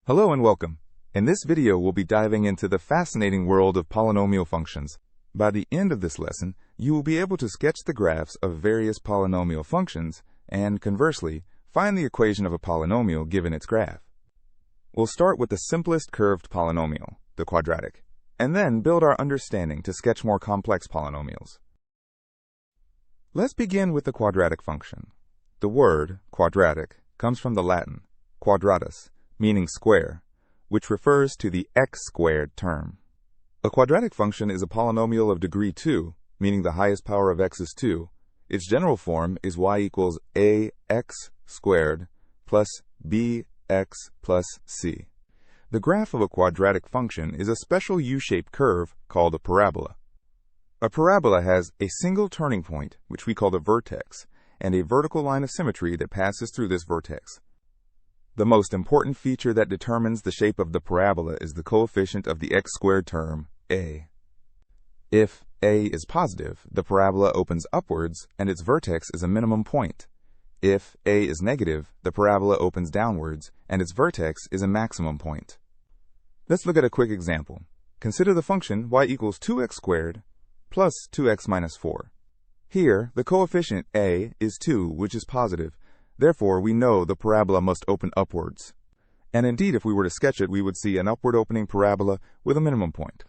Hello and welcome. In this video, we'll be diving into the fascinating world of polynomial functions. By the end of this lesson, you will be able to sketch the graphs of various polynomial functions and, conversely, find the equation of a polynomial given its graph. We'll start with the simplest curved polynomial, the quadratic, and then build our understanding to sketch more complex polynomials. Let's begin with the quadratic function. The word quadratic comes from the Latin quadratus, meaning square, which refers to the x squared term. A quadratic function is a polynomial of degree 2, meaning the highest power of x is 2. Its general form is y equals ax squared plus bx plus c. The graph of a quadratic function is a special U-shaped curve called a parabola. A parabola has a single turning point, which we call the vertex, and a vertical line of symmetry that passes through this vertex. The most important feature that determines the shape of the parabola is the coefficient of the x squared term, a. If a is positive, the parabola opens upwards and its vertex is a minimum point. If a is negative, the parabola opens downwards and its vertex is a maximum point. Let's look at a quick example. Consider the function y equals 2x squared plus 2x minus 4. Here, the coefficient a is 2, which is positive. Therefore, we know the parabola must open upwards. And indeed, if we were to sketch it, we would see an upward opening parabola with a minimum point.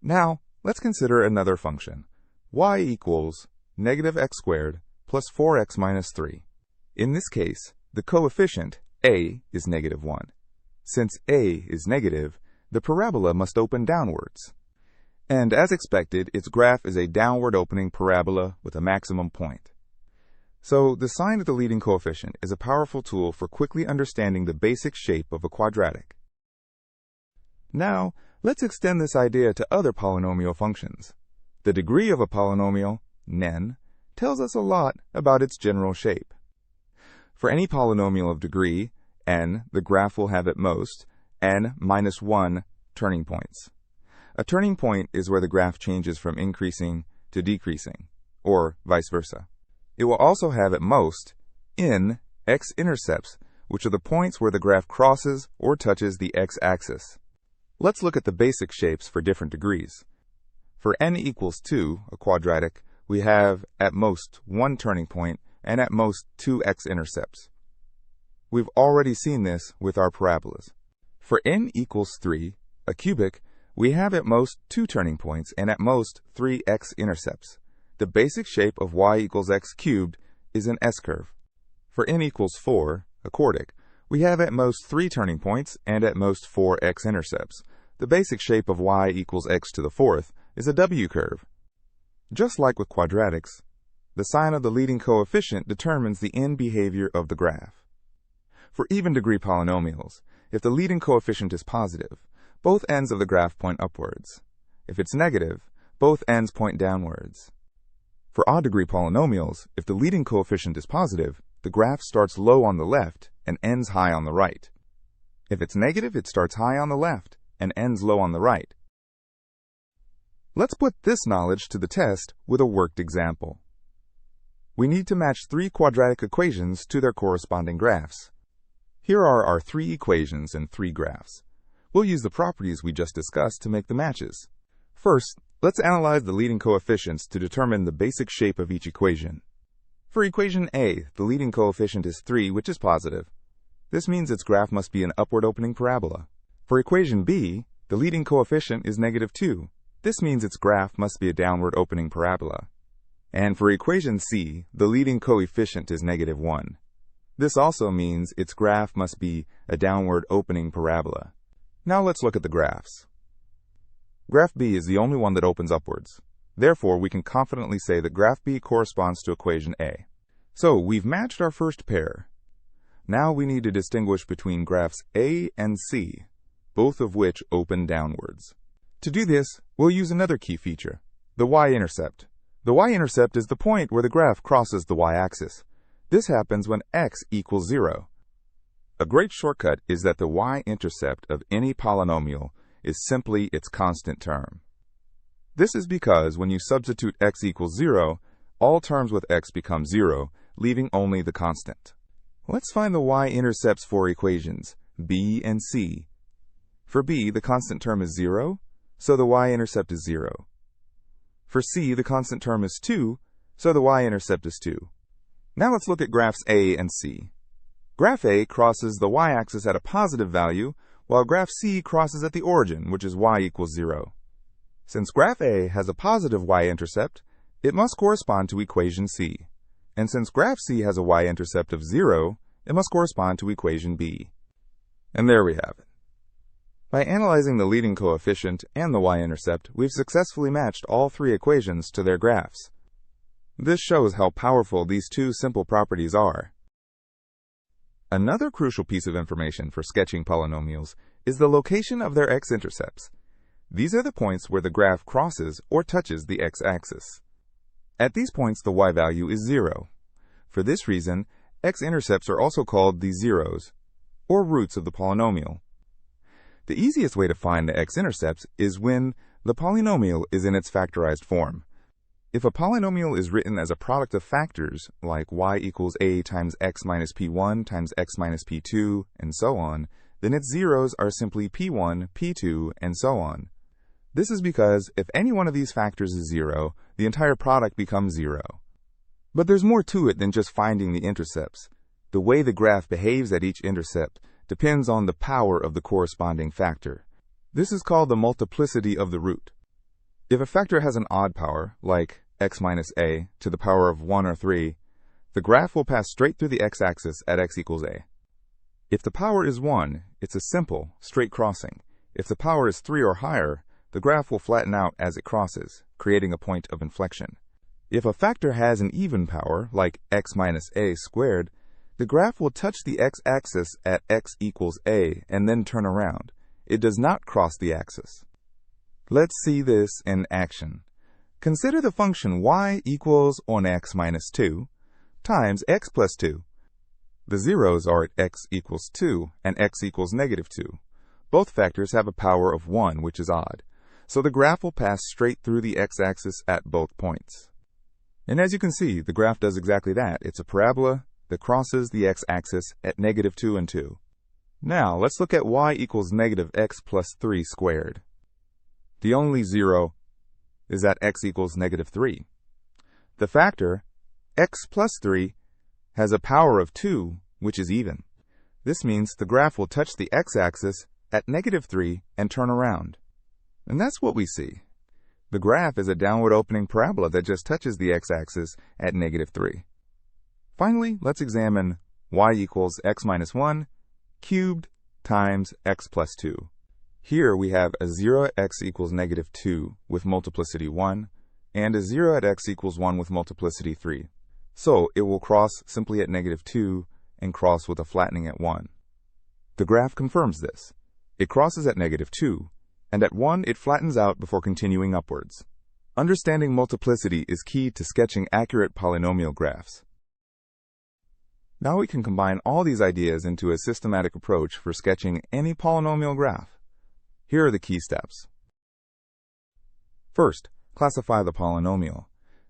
Now, let's consider another function. Y equals negative x squared plus 4x minus 3. In this case, the coefficient a is negative 1. Since a is negative, the parabola must open downwards. And as expected, its graph is a downward opening parabola with a maximum point. So, the sign of the leading coefficient is a powerful tool for quickly understanding the basic shape of a quadratic. Now, let's extend this idea to other polynomial functions. The degree of a polynomial, n, tells us a lot about its general shape. For any polynomial of degree, n, the graph will have at most n minus 1 turning points. A turning point is where the graph changes from increasing to decreasing, or vice versa. It will also have at most n x-intercepts, which are the points where the graph crosses or touches the x-axis. Let's look at the basic shapes for different degrees. For n equals 2, a quadratic, we have at most 1 turning point and at most 2 x-intercepts. We've already seen this with our parabolas. For n equals 3, a cubic, we have at most 2 turning points and at most 3 x-intercepts. The basic shape of y equals x cubed is an S-curve. For n equals 4, a quartic, we have at most 3 turning points and at most 4 x-intercepts. The basic shape of y equals x to the 4th is a W-curve. Just like with quadratics, the sign of the leading coefficient determines the end behavior of the graph. For even degree polynomials, if the leading coefficient is positive, both ends of the graph point upwards. If it's negative, both ends point downwards. For odd degree polynomials, if the leading coefficient is positive, the graph starts low on the left and ends high on the right. If it's negative, it starts high on the left and ends low on the right. Let's put this knowledge to the test with a worked example. We need to match 3 quadratic equations to their corresponding graphs. Here are our 3 equations and 3 graphs. We'll use the properties we just discussed to make the matches. First, let's analyze the leading coefficients to determine the basic shape of each equation. For equation A, the leading coefficient is 3, which is positive. This means its graph must be an upward opening parabola. For equation B, the leading coefficient is negative 2. This means its graph must be a downward opening parabola. And for equation C, the leading coefficient is negative 1. This also means its graph must be a downward opening parabola. Now let's look at the graphs. Graph B is the only one that opens upwards. Therefore, we can confidently say that graph B corresponds to equation A. So, we've matched our first pair. Now we need to distinguish between graphs A and C, both of which open downwards. To do this, we'll use another key feature, the y-intercept. The y-intercept is the point where the graph crosses the y-axis. This happens when x equals 0. A great shortcut is that the y-intercept of any polynomial is simply its constant term. This is because when you substitute x equals 0, all terms with x become 0, leaving only the constant. Let's find the y-intercepts for equations. b, and c. For b, the constant term is 0, so the y-intercept is 0. For c, the constant term is 2, so the y-intercept is 2. Now let's look at graphs A and C. Graph A crosses the y-axis at a positive value, while graph C crosses at the origin, which is y equals 0. Since graph A has a positive y-intercept, it must correspond to equation C. And since graph C has a y-intercept of 0, it must correspond to equation B. And there we have it. By analyzing the leading coefficient and the y-intercept, we've successfully matched all three equations to their graphs. This shows how powerful these two simple properties are. Another crucial piece of information for sketching polynomials is the location of their x-intercepts. These are the points where the graph crosses or touches the x-axis. At these points, the y-value is 0. For this reason, x-intercepts are also called the zeros, or roots of the polynomial. The easiest way to find the x-intercepts is when the polynomial is in its factorized form. If a polynomial is written as a product of factors, like y equals a times x minus p1 times x minus p2, and so on, then its zeros are simply p1, p2, and so on. This is because if any one of these factors is 0, the entire product becomes 0. But there's more to it than just finding the intercepts. The way the graph behaves at each intercept depends on the power of the corresponding factor. This is called the multiplicity of the root. If a factor has an odd power, like x minus a to the power of 1 or 3, the graph will pass straight through the x-axis at x equals a. If the power is 1, it's a simple, straight crossing. If the power is 3 or higher, the graph will flatten out as it crosses, creating a point of inflection. If a factor has an even power, like x minus a squared, the graph will touch the x-axis at x equals a and then turn around. It does not cross the axis. Let's see this in action. Consider the function y equals on x minus 2 times x plus 2. The zeros are at x equals 2 and x equals negative 2. Both factors have a power of 1, which is odd, so the graph will pass straight through the x-axis at both points. And as you can see, the graph does exactly that. It's a parabola that crosses the x-axis at negative 2 and 2. Now, let's look at y equals negative x plus 3 squared. The only zero is at x equals negative 3. The factor, x plus 3, has a power of 2, which is even. This means the graph will touch the x-axis at negative 3 and turn around. And that's what we see. The graph is a downward opening parabola that just touches the x-axis at negative 3. Finally, let's examine y equals x minus 1 cubed times x plus 2. Here we have a 0 at x equals negative 2 with multiplicity 1, and a 0 at x equals 1 with multiplicity 3. So it will cross simply at negative 2 and cross with a flattening at 1. The graph confirms this. It crosses at negative 2, and at 1 it flattens out before continuing upwards. Understanding multiplicity is key to sketching accurate polynomial graphs. Now we can combine all these ideas into a systematic approach for sketching any polynomial graph. Here are the key steps. First, classify the polynomial.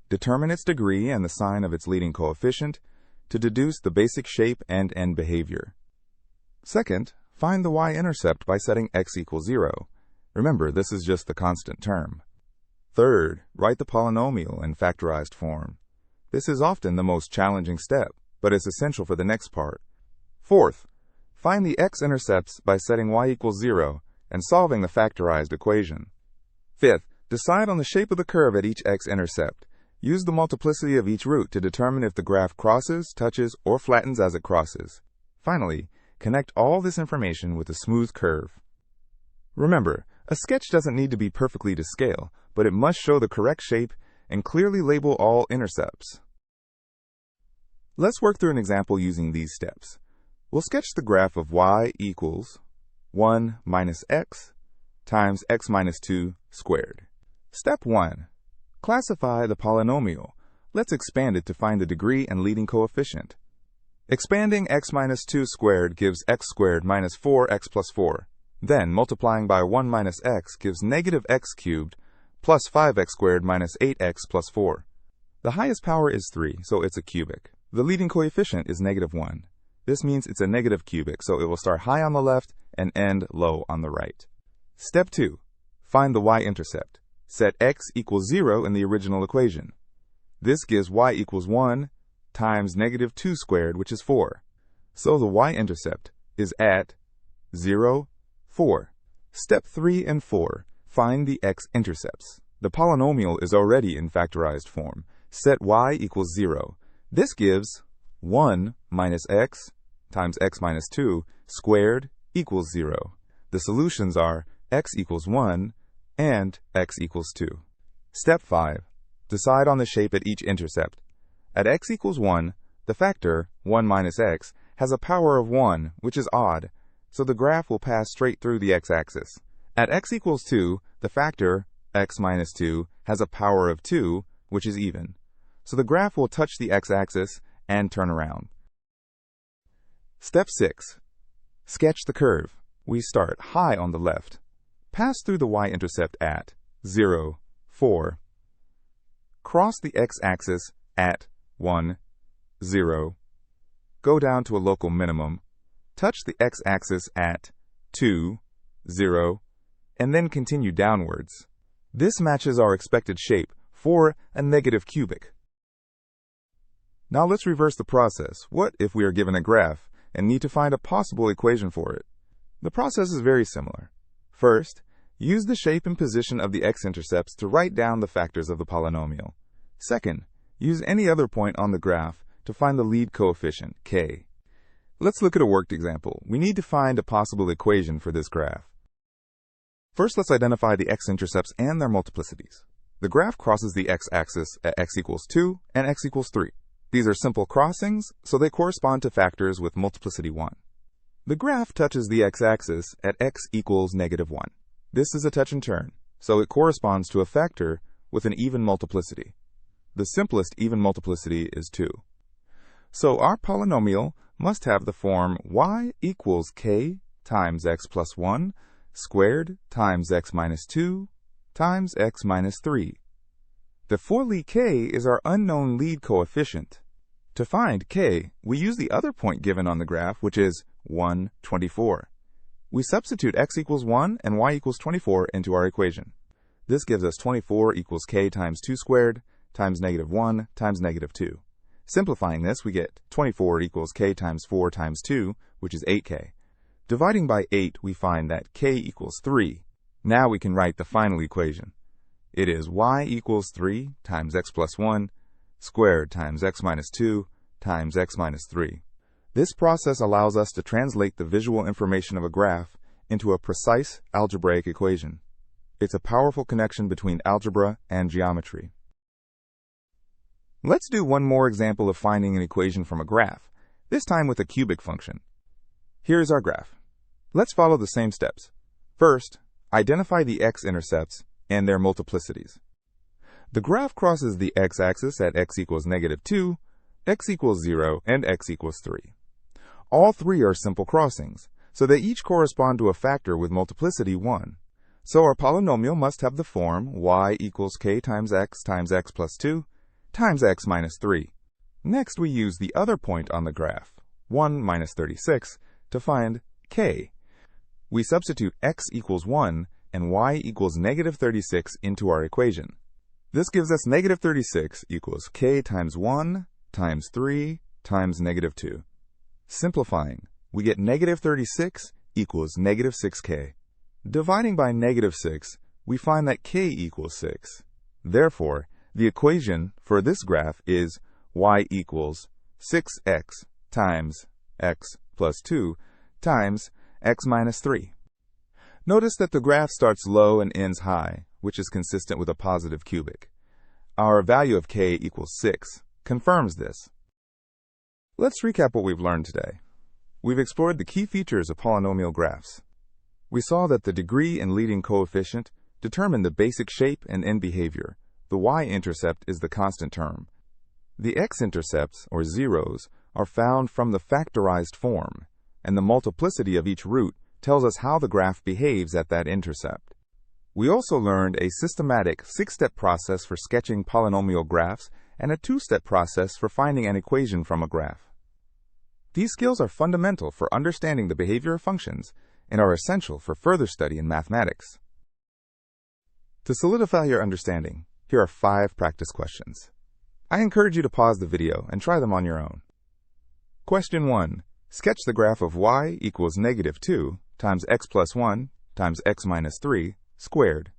Determine its degree and the sign of its leading coefficient to deduce the basic shape and end behavior. Second, find the y-intercept by setting x equals 0. Remember, this is just the constant term. Third, write the polynomial in factorized form. This is often the most challenging step, but it's essential for the next part. Fourth, find the x-intercepts by setting y equals 0 and solving the factorized equation. Fifth, decide on the shape of the curve at each x-intercept. Use the multiplicity of each root to determine if the graph crosses, touches, or flattens as it crosses. Finally, connect all this information with a smooth curve. Remember, a sketch doesn't need to be perfectly to scale, but it must show the correct shape and clearly label all intercepts. Let's work through an example using these steps. We'll sketch the graph of y equals 1 minus x times x minus 2 squared. Step 1. Classify the polynomial. Let's expand it to find the degree and leading coefficient. Expanding x minus 2 squared gives x squared minus 4x plus 4. Then multiplying by 1 minus x gives negative x cubed plus 5x squared minus 8x plus 4. The highest power is 3, so it's a cubic. The leading coefficient is negative 1. This means it's a negative cubic, so it will start high on the left and end low on the right. Step 2. Find the y-intercept. Set x equals 0 in the original equation. This gives y equals 1 times negative 2 squared, which is 4. So the y-intercept is at 0, 4. Step 3 and 4. Find the x-intercepts. The polynomial is already in factorized form. Set y equals 0. This gives 1 minus x times x minus 2 squared equals 0. The solutions are x equals 1 and x equals 2. Step 5. Decide on the shape at each intercept. At x equals 1, the factor 1 minus x has a power of 1, which is odd, so the graph will pass straight through the x-axis. At x equals 2, the factor x minus 2 has a power of 2, which is even, so the graph will touch the x-axis and turn around. Step 6. Sketch the curve. We start high on the left. Pass through the y-intercept at 0, 4. Cross the x-axis at 1, 0. Go down to a local minimum. Touch the x-axis at 2, 0, and then continue downwards. This matches our expected shape for a negative cubic. Now let's reverse the process. What if we are given a graph and need to find a possible equation for it? The process is very similar. First, use the shape and position of the x-intercepts to write down the factors of the polynomial. Second, use any other point on the graph to find the lead coefficient, k. Let's look at a worked example. We need to find a possible equation for this graph. First, let's identify the x-intercepts and their multiplicities. The graph crosses the x-axis at x equals 2 and x equals 3. These are simple crossings, so they correspond to factors with multiplicity 1. The graph touches the x-axis at x equals negative 1. This is a touch and turn, so it corresponds to a factor with an even multiplicity. The simplest even multiplicity is 2. So our polynomial must have the form y equals k times x plus 1 squared times x minus 2 times x minus 3. The for lead k is our unknown lead coefficient. To find k, we use the other point given on the graph, which is 1, 24. We substitute x equals 1 and y equals 24 into our equation. This gives us 24 equals k times 2 squared times negative 1 times negative 2. Simplifying this, we get 24 equals k times 4 times 2, which is 8k. Dividing by 8, we find that k equals 3. Now we can write the final equation. It is y equals 3 times x plus 1 squared times x minus 2 times x minus 3. This process allows us to translate the visual information of a graph into a precise algebraic equation. It's a powerful connection between algebra and geometry. Let's do one more example of finding an equation from a graph, this time with a cubic function. Here's our graph. Let's follow the same steps. First, identify the x-intercepts and their multiplicities. The graph crosses the x-axis at x equals negative 2, x equals 0, and x equals 3. All three are simple crossings, so they each correspond to a factor with multiplicity 1. So our polynomial must have the form y equals k times x plus 2 times x minus 3. Next, we use the other point on the graph, 1 minus 36, to find k. We substitute x equals 1 and y equals negative 36 into our equation. This gives us negative 36 equals k times 1 times 3 times negative 2. Simplifying, we get negative 36 equals negative 6k. Dividing by negative 6, we find that k equals 6. Therefore, the equation for this graph is y equals 6x times x plus 2 times x minus 3. Notice that the graph starts low and ends high, which is consistent with a positive cubic. Our value of k equals 6 confirms this. Let's recap what we've learned today. We've explored the key features of polynomial graphs. We saw that the degree and leading coefficient determine the basic shape and end behavior. The y-intercept is the constant term. The x-intercepts, or zeros, are found from the factorized form, and the multiplicity of each root tells us how the graph behaves at that intercept. We also learned a systematic 6-step process for sketching polynomial graphs and a 2-step process for finding an equation from a graph. These skills are fundamental for understanding the behavior of functions and are essential for further study in mathematics. To solidify your understanding, here are 5 practice questions. I encourage you to pause the video and try them on your own. Question 1. Sketch the graph of y equals -2 times x plus 1 times x minus 3 squared.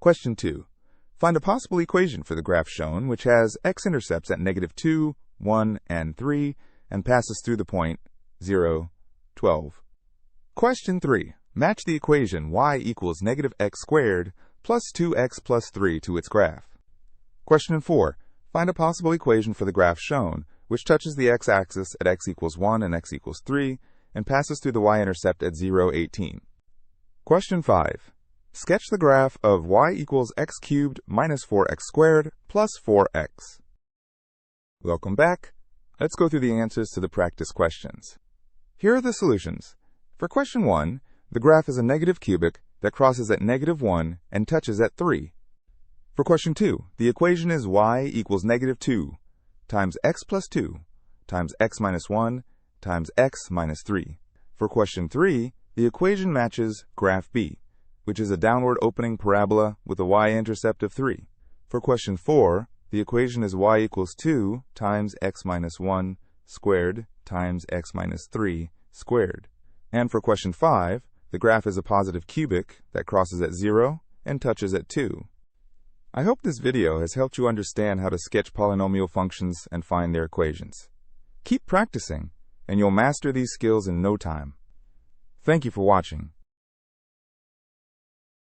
Question 2. Find a possible equation for the graph shown which has x-intercepts at -2, 1, and 3 and passes through the point 0, 12. Question 3. Match the equation y equals -x squared plus 2x plus 3 to its graph. Question 4. Find a possible equation for the graph shown which touches the x-axis at x equals 1 and x equals 3 and passes through the y-intercept at 0, 18. Question 5. Sketch the graph of y equals x cubed minus 4x squared plus 4x. Welcome back. Let's go through the answers to the practice questions. Here are the solutions. For question 1, the graph is a negative cubic that crosses at -1 and touches at 3. For question 2, the equation is y equals -2 times x plus 2 times x minus 1 times x minus 3. For question 3, the equation matches graph B, which is a downward opening parabola with a y-intercept of 3. For question 4, the equation is y equals 2 times x minus 1 squared times x minus 3 squared. And for question 5, the graph is a positive cubic that crosses at 0 and touches at 2. I hope this video has helped you understand how to sketch polynomial functions and find their equations. Keep practicing, and you'll master these skills in no time. Thank you for watching.